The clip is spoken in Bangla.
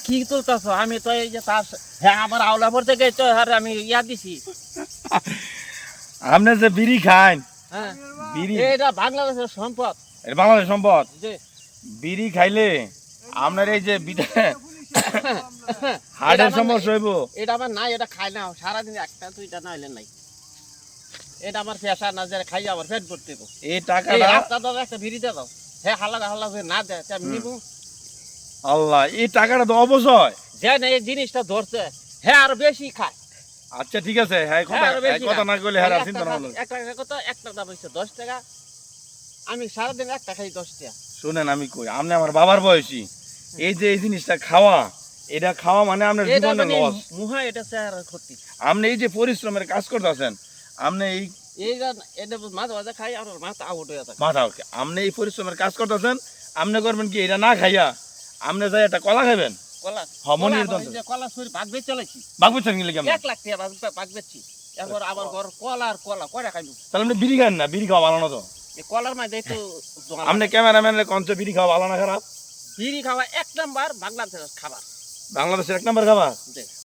কি চলতেছ? আমি তো এই যে তার হ্যাঁ আমার আওলা ভরতে গেছে তো আর আমি ইয়া দিছি। আপনি যে বিড়ি খান, হ্যাঁ বিড়ি এটা বাংলাদেশের সম্পদ। এটা বাংলাদেশ সম্পদ। যে বিড়ি খাইলে আপনার এই যে হার্টের সমস্যা হইব। এটা আমার নাই, এটা খাই না সারাদিন একটা দুইটা না হইলে নাই। এটা আমার পেশা না, যে খাই আবার পেট ভরতে দেবো। এই টাকাটা রাস্তা দাও একটা বিড়ি দিয়ে দাও, হ্যাঁ হাল্লা হাল্লা করে না দেয় তা নিবো। আল্লাহ, এই টাকাটা তো অবশ্যই। যে না এই জিনিসটা ধরছে হ্যাঁ আরো বেশি খায়। আচ্ছা ঠিক আছে, হ্যাঁ কথা কথা না কইলে হ্যাঁ চিন্তা না হলো। একটা কত একটা দাম হচ্ছে 10 টাকা, আমি সারাদিন একটা খাই 10 টাকা। শুনেন আমি কই, আপনি আমার বাবার বয়সী, এই যে এই জিনিসটা খাওয়া, এটা খাওয়া মানে আপনার জীবনের লস। মুহা এটা চেহারার ক্ষতি। আপনি এই যে পরিশ্রমের কাজ করতেছেন, আপনি এই এটা মাঝে মাঝে খাই আর মাথা আউট হয়ে থাকে। মাথা আপনি এই পরিশ্রমের কাজ করতেছেন, আপনি করবেন কি এটা না খাইয়া আপনি যাই একটা কলা খাবেন। কলা হমনির কলা সরি ভাগ বেচ চলেছি। বাঘ বুঝছেন কি কেমন 1 লাখ টাকা ভাগ বেচছি। এরপর আবার ঘর কলা আর কলা কয়টা খাইলু। তাহলে আপনি বিড়ি খান না, বিড়ি খাওয়া ভালো না তো। এই কলার মাঝে একটু আপনি ক্যামেরাম্যানের কঞ্চ বিড়ি খাওয়া ভালো না খারাপ? বিড়ি খাওয়া 1 নাম্বার বাংলাদেশের খাবার। বাংলাদেশের 1 নম্বর খাবার।